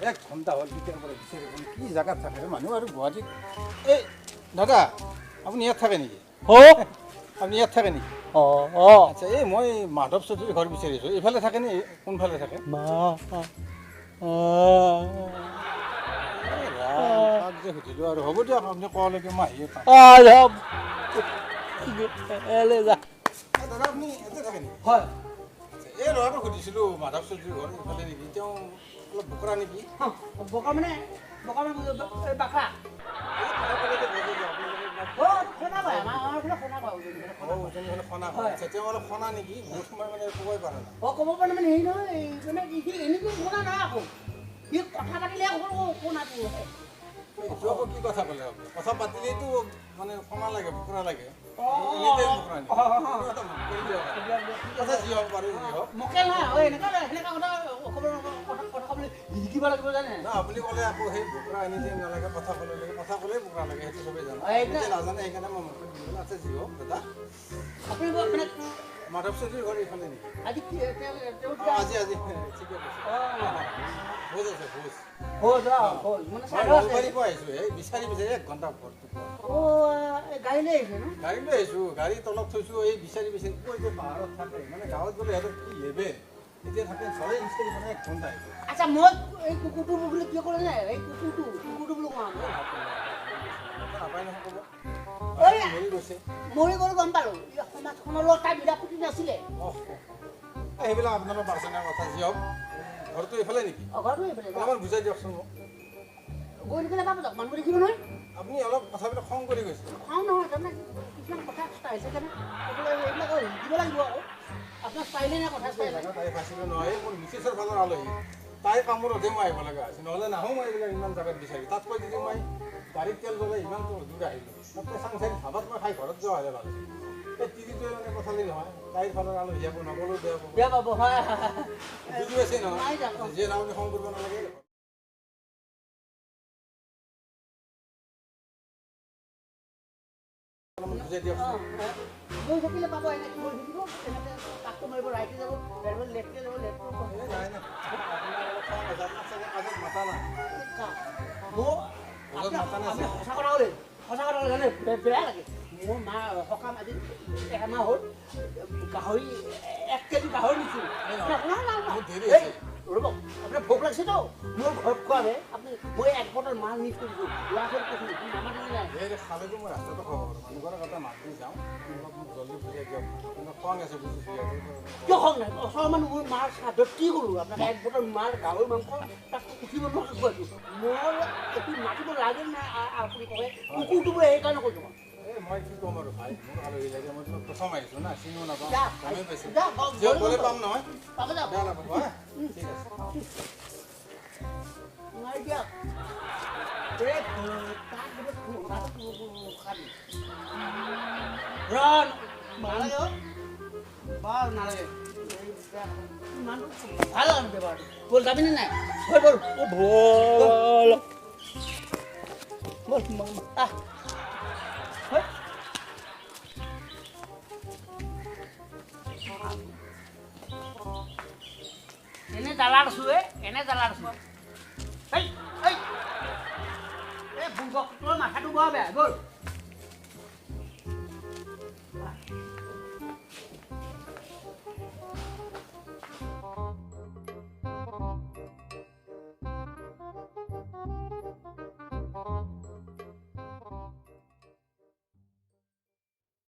এক ঘণ্টা হ'ল কেতিয়াৰ পৰা বিচাৰি পোৱা নাই। কি জেগাত থাকে মানুহ আৰু গুৱাহাটীত এই দাদা আপুনি ইয়াত থাকে নেকি আপুনি ইয়াত থাকে নেকি আচ্ছা এই মই মাধৱ চৌধুৰীৰ ঘৰ বিচাৰিছোঁ এইফালে থাকে নে কোনফালে থাকে তাক যে সুধিলোঁ আৰু হ'ব দিয়ক আপুনি কোৱালৈকে মই আহিয়ে পাম দাদা আপুনি ইয়াতে থাকে নেকি হয় এই ল'ৰাটো সুধিছিলোঁ মাধৱ চৌধুৰীৰ ঘৰ এইফালে নেকি তেওঁ অলপ বোকৰা নেকি বকা মানে বাখা তেওঁ অলপ খনা নেকি বহুত সময় মানে ক'বই পৰা নাই ক'ব পাৰে মানে হেৰি নহয় মানে এনেকৈ শুনা নাই আকৌ সি কথা পাতিলে শুনাটো এইটো আকৌ কি কথা ক'লে আপুনি কথা পাতিলেইতো মানে খনা লাগে বোকৰা লাগে মকেল নহয় এনেকুৱা সেনেকুৱা কথা ক'বলৈ শিকিব লাগিব জানে আপুনি ক'লে আকৌ সেই বোকৰা এনি টাইম নালাগে কথা ক'লে বোকৰা লাগে সেইটো চবেই জানে নাজানে সেইকাৰণে মই মকে দিবলৈ আছে যি হওক দাদা আপুনি মানে মাধৱ চৌধুৰীৰ ঘৰ এইফালে নেকি আজি আজি ঠিকে কৈছে ভোজ আছে ভোজ নলবাৰীৰ পৰা আহিছোঁ এই বিচাৰি এক ঘণ্টা ঘৰটো গাড়ী লৈ আহিছে ন গাড়ী লৈ আহিছোঁ গাড়ী তলত থৈছোঁ এই বিচাৰি কৈ যে পাহাৰত থাকে মানে গাঁৱত গ'লে সিহঁতৰ কি লেবেল এতিয়া থাকে চবেই বিচাৰি মানে এক ঘণ্টা আহিব আচ্ছা মই এই কুকুৰটো বুলি কিয় ক'লে নাই এই কুকুৰটো বুলি কোৱা নাপায় নহয় ক'ব মৰি গৈছে মৰি গ'ল গম পালোঁ সমাজখনৰ লগত তাৰ মিলাপ্ৰীতি নাছিলে সেইবিলাক আপোনালোকৰ পাৰ্চনেল কথা যি হওক ঘৰটো এইফালে নেকি ঘৰটো এইফালে অলপমান বুজাই দিয়কচোন মোক গৈ নিবলৈ পাব যাওক মানুহ দেখিব নহয় আপুনি অলপ কথাবিলাক খং কৰি গৈছে খং নহয় তাৰমানে কিছুমান কথা ষ্টাইল সেইকাৰণে এইবিলাক শিকিব লাগিব আকৌ আপোনাৰ ষ্টাইলে নাই কথা ষ্টাইল তাই পাইছিলোঁ নহয় মোৰ মিছেছৰ ফালৰ আলহী তাই কামৰ অধে মই আহিব লগা আছে নহ'লে নাহোঁ মই এইবিলাক ইমান জেগাত বিচাৰি তাত কৈ যদি মই গাড়ীত তেল জ্বলাই ইমান দূৰ আহিলোঁ তাতকৈ চাংচাৰি ধাবাত মই খাই ঘৰত যোৱা হ'লে ভাল এই তিৰিটোৱে মানে কথালি নহয় তাইৰ ফালৰ আলহী আকৌ নগ'লেও বেয়া পাব বুজি পাইছে নহয় যিয়ে নাম খং কৰিব নালাগে বুজাই দিয়কচোন গৈ থাকিলে পাব এনেকৈ গৈ থাকিব এনেকৈ কাকটো মাৰিব ৰাইটে যাব লেফ্টে যাব সঁচা কথা ক'লে জানে বেয়া লাগে মোৰ মা সকাম আজি এমাহ হ'ল গাহৰি 1 কেজি গাহৰি নিছোঁ ৰ'ব আপোনাৰ ভোক লাগিছেতো মোৰ ঘৰত খোৱাবে আপুনি মই 1 বটল মাছ মিছ কৰিছোঁ ল'ৰা ছোৱালী কৈছোঁ নামাতিলে নাই খালেতো মই ৰাস্তাটো খাব পাৰোঁ মানুহঘৰৰ কথা মাত দি যাওঁ অলপ মোক জলদি বুজাই দিয়ক খং আছে বুজিছোঁ কিয় খং নাই ওচৰৰ মানুহ মোৰ মাৰ শ্ৰাদ্ধত কি কৰোঁ আপোনাক 1 বটল মাৰ গাহৰি মাংস তাক উঠিব নোৱাৰোঁ খুৱাইছোঁ মোৰ এইটো মাতিব লাগে নাই আপুনি কয় কুকুৰটো বোলে সেইকাৰণে কৈছোঁ মই কি ক'ম আৰু ভাই মোৰ আলহী লাগে মই তোমাক প্ৰথম আহিছোঁ না চিনিও নাপাওঁ গমেই পাইছোঁ যা গ'লে পাম নহয় পাব যাওক বেয়া নাপাব হা ঠিক আছে নোৱাৰি দিয়ক নালাগে ভাল ব্যৱহাৰটো ব'ল যাবিনে নাই ব'ল এনে দালাৰ আছোঁ এনে দালাৰ আছোঁ এই এই বুৰ্বক তোৰ মাথাটো বৰ বেয়া ব'ল